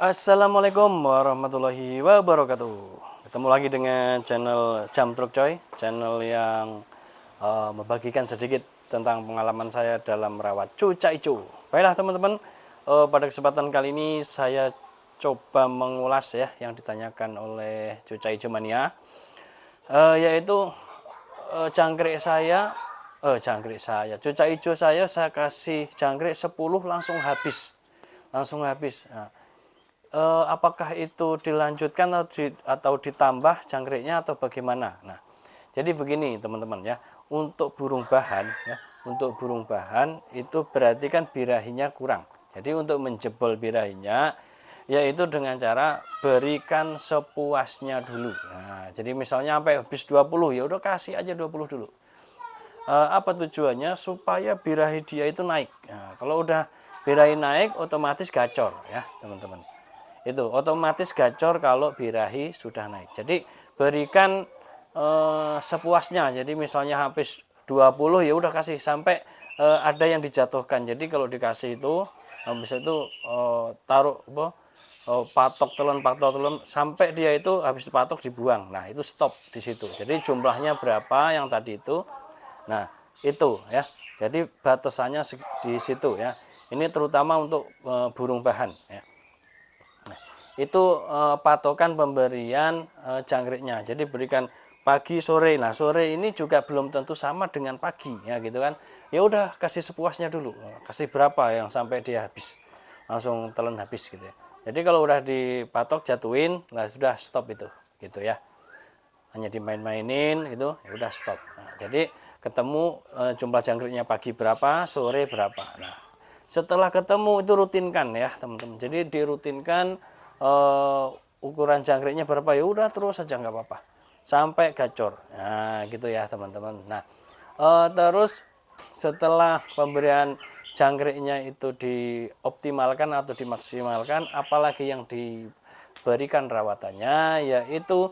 Assalamualaikum warahmatullahi wabarakatuh. Ketemu lagi dengan channel Jam Truk Coy, channel yang membagikan sedikit tentang pengalaman saya dalam merawat cuca ijo. Baiklah teman-teman, pada kesempatan kali ini saya coba mengulas ya yang ditanyakan oleh cuca ijo mania, yaitu cuca ijo saya kasih jangkrik 10 langsung habis. Nah, apakah itu dilanjutkan atau ditambah jangkriknya atau bagaimana? Nah, jadi begini teman-teman ya, untuk burung bahan itu berarti kan birahinya kurang. Jadi untuk menjebol birahinya yaitu dengan cara berikan sepuasnya dulu. Nah, jadi misalnya sampai habis 20 ya udah kasih aja 20 dulu. Apa tujuannya? Supaya birahi dia itu naik. Nah, kalau udah birahi naik otomatis gacor ya teman-teman. Itu otomatis gacor kalau birahi sudah naik. Jadi berikan sepuasnya. Jadi misalnya habis 20 ya udah kasih sampai ada yang dijatuhkan. Jadi kalau dikasih itu habis itu taruh patok telon sampai dia itu habis patok dibuang. Nah, itu stop di situ. Jadi jumlahnya berapa yang tadi itu. Nah, itu ya. Jadi batasannya di situ ya. Ini terutama untuk burung bahan ya. Itu patokan pemberian jangkriknya. Jadi berikan pagi sore. Nah, sore ini juga belum tentu sama dengan pagi ya gitu kan. Ya udah kasih sepuasnya dulu. Kasih berapa yang sampai dia habis. Langsung telan habis gitu ya. Jadi kalau udah dipatok jatuhin, lah sudah stop itu gitu ya. Hanya dimain-mainin gitu, ya udah stop. Nah, jadi ketemu jumlah jangkriknya pagi berapa, sore berapa. Nah, setelah ketemu itu rutinkan ya, teman-teman. Jadi dirutinkan ukuran jangkriknya berapa ya udah terus saja nggak apa-apa sampai gacor. Nah gitu ya teman-teman. Nah terus setelah pemberian jangkriknya itu dioptimalkan atau dimaksimalkan, apalagi yang diberikan rawatannya yaitu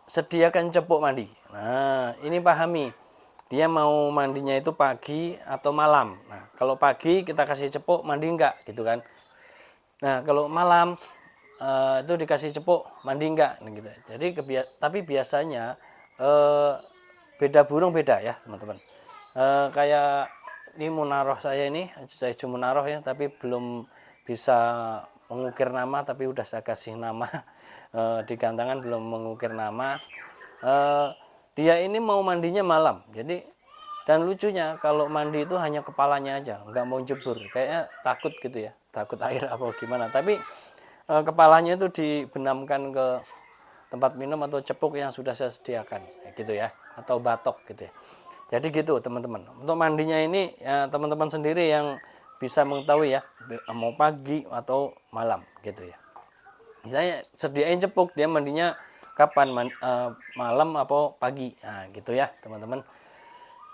sediakan cepuk mandi. Nah ini pahami, dia mau mandinya itu pagi atau malam. Nah kalau pagi kita kasih cepuk mandi enggak gitu kan. Nah, kalau malam itu dikasih cepuk mandi enggak gitu. Jadi tapi biasanya beda burung beda ya, teman-teman. Kayak ini munaroh saya ini, saya cuma munaroh ya, tapi belum bisa mengukir nama, tapi udah saya kasih nama di gantangan belum mengukir nama. Dia ini mau mandinya malam. Jadi dan lucunya kalau mandi itu hanya kepalanya aja, nggak mau jebur, kayaknya takut gitu ya, takut air apa gimana. Tapi kepalanya itu dibenamkan ke tempat minum atau cepuk yang sudah saya sediakan, gitu ya, atau batok gitu ya. Jadi gitu teman-teman. Untuk mandinya ini ya, teman-teman sendiri yang bisa mengetahui ya, mau pagi atau malam gitu ya. Misalnya sediain cepuk, dia mandinya kapan, malam atau pagi, nah gitu ya teman-teman.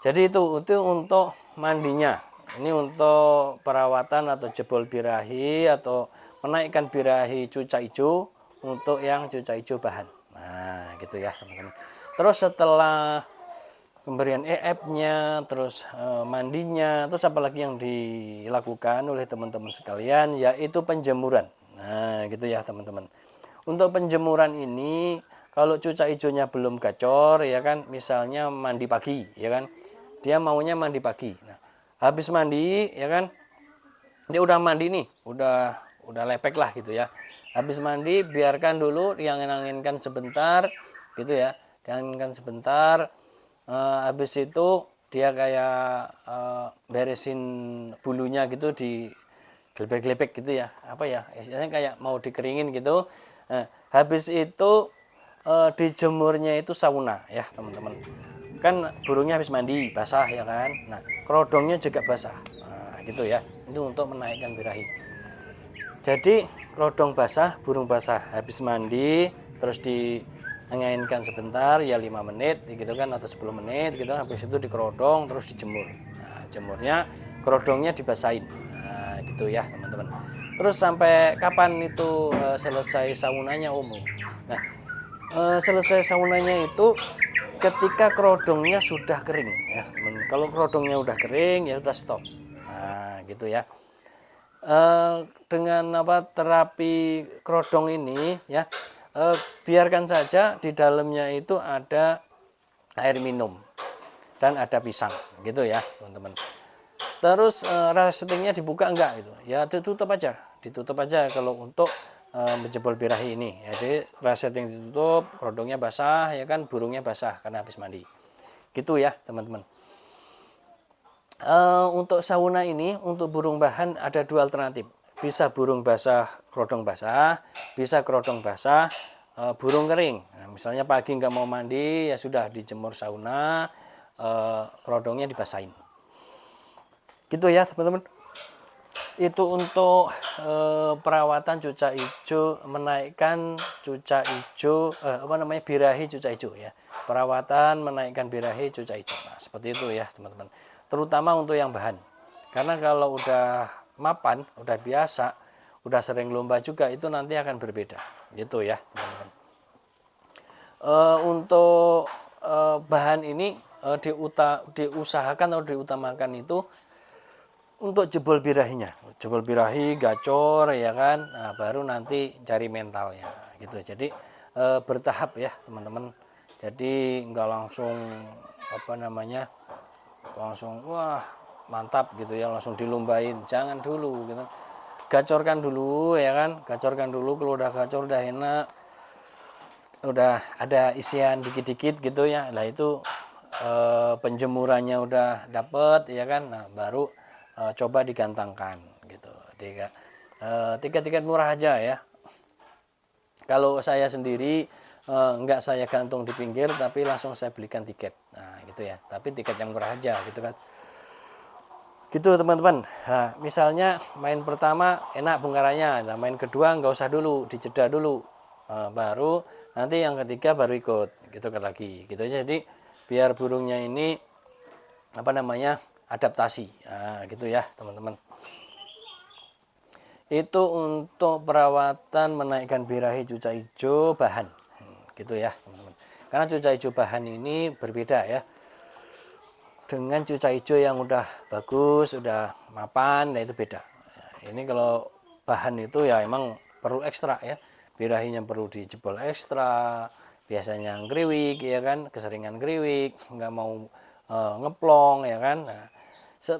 Jadi itu untuk mandinya. Ini untuk perawatan atau jebol birahi atau menaikkan birahi cuca ijo untuk yang cuca ijo bahan. Nah, gitu ya, teman-teman. Terus setelah pemberian EF-nya, terus mandinya, terus apalagi yang dilakukan oleh teman-teman sekalian yaitu penjemuran. Nah, gitu ya, teman-teman. Untuk penjemuran ini kalau cuca ijonya belum gacor ya kan, misalnya mandi pagi ya kan, dia maunya mandi pagi. Nah, habis mandi ya kan, dia udah mandi nih, udah lepek lah gitu ya. Habis mandi biarkan dulu diangin-anginkan sebentar gitu ya, dianginkan sebentar. Habis itu dia kayak beresin bulunya gitu, di gelebek-gelebek gitu ya, apa ya istilahnya kayak mau dikeringin gitu. Nah, habis itu dijemurnya itu sauna ya teman-teman. Kan burungnya habis mandi basah ya kan. Nah kerodongnya juga basah. Nah, gitu ya, itu untuk menaikkan birahi. Jadi kerodong basah, burung basah habis mandi terus dianginkan sebentar ya 5 menit gitu kan, atau 10 menit gitu. Habis itu dikerodong terus dijemur. Nah, jemurnya kerodongnya dibasahin. Nah gitu ya teman-teman. Terus sampai kapan itu selesai saunanya Nah selesai saunanya itu ketika kerodongnya sudah kering ya teman. Kalau kerodongnya udah kering ya sudah stop. Nah gitu ya. dengan terapi kerodong ini ya, biarkan saja di dalamnya itu ada air minum dan ada pisang gitu ya teman-teman. Terus resletingnya dibuka enggak gitu ya, ditutup aja kalau untuk menjebol birahi ini. Jadi resleting ditutup, kerodongnya basah ya kan, burungnya basah karena habis mandi gitu ya teman-teman. Untuk sauna ini, untuk burung bahan ada dua alternatif. Bisa burung basah, kerodong basah, bisa kerodong basah, burung kering. Nah, misalnya pagi nggak mau mandi, ya sudah dijemur sauna, kerodongnya dibasahin. Gitu ya teman-teman. Itu untuk perawatan cuca hijau, menaikkan cuca hijau, birahi cuca hijau ya. Perawatan menaikkan birahi cuca hijau. Nah, seperti itu ya teman-teman. Terutama untuk yang bahan. Karena kalau udah mapan, udah biasa, udah sering lomba juga, itu nanti akan berbeda. Gitu ya teman-teman. Untuk bahan ini diusahakan atau diutamakan itu untuk jebol birahinya, jebol birahi, gacor ya kan, nah, baru nanti cari mentalnya gitu. Jadi bertahap ya teman-teman. Jadi nggak langsung langsung wah mantap gitu ya, langsung dilombain, jangan dulu gitu. Gacorkan dulu ya kan, gacorkan dulu, kalau udah gacor udah enak, udah ada isian dikit-dikit gitu ya, lah itu penjemurannya udah dapet ya kan, nah baru coba digantangkan gitu. Tiket-tiket murah aja ya. Kalau saya sendiri enggak saya gantung di pinggir, tapi langsung saya belikan tiket, nah gitu ya, tapi tiket yang murah aja gitu kan, gitu teman-teman. Nah, misalnya main pertama enak bongkarannya, nah main kedua nggak usah dulu, dijeda dulu, baru nanti yang ketiga baru ikut gitu kan lagi gitu. Jadi biar burungnya ini adaptasi, nah, gitu ya teman-teman. Itu untuk perawatan menaikkan birahi cuca hijau bahan, gitu ya teman-teman. Karena cuca hijau bahan ini berbeda ya dengan cuca hijau yang udah bagus, udah mapan, nah itu beda. Ini kalau bahan itu ya emang perlu ekstra ya, birahinya perlu dijebol ekstra, biasanya ngeriwik ya kan, keseringan ngeriwik, nggak mau ngeplong ya kan. Nah,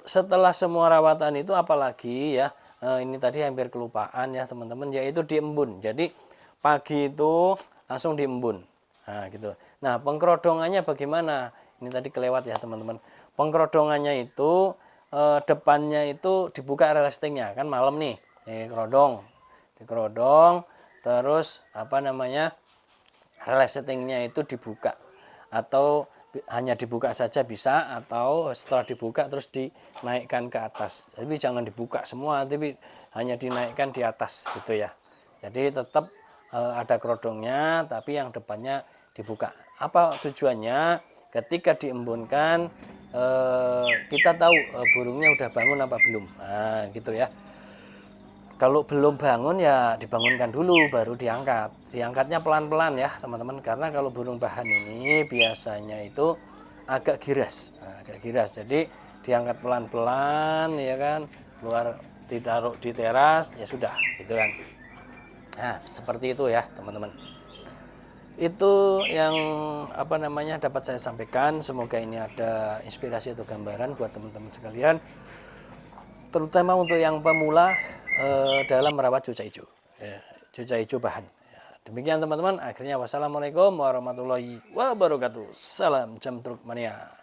setelah semua rawatan itu apalagi ya, ini tadi hampir kelupaan ya teman-teman, yaitu diembun. Jadi pagi itu langsung diembun, nah gitu. Nah pengkerodongannya bagaimana, ini tadi kelewat ya teman-teman. Pengkerodongannya itu depannya itu dibuka resletingnya kan, malam nih dikerodong, terus resletingnya itu dibuka, atau hanya dibuka saja bisa, atau setelah dibuka terus dinaikkan ke atas. Tapi jangan dibuka semua, tapi hanya dinaikkan di atas gitu ya. Jadi tetap ada kerodongnya, tapi yang depannya dibuka. Apa tujuannya? Ketika diembunkan kita tahu burungnya udah bangun apa belum, nah gitu ya. Kalau belum bangun ya dibangunkan dulu baru diangkat. Diangkatnya pelan-pelan ya teman-teman, karena kalau burung bahan ini biasanya itu agak giras. Nah, agak giras. Jadi diangkat pelan-pelan ya kan, keluar, ditaruh di teras ya sudah gitu kan. Nah, seperti itu ya teman-teman. Itu yang dapat saya sampaikan. Semoga ini ada inspirasi atau gambaran buat teman-teman sekalian, terutama untuk yang pemula dalam merawat cuca hijau, cuca hijau bahan. Demikian teman-teman, akhirnya wassalamualaikum warahmatullahi wabarakatuh. Salam Jam Truk Mania.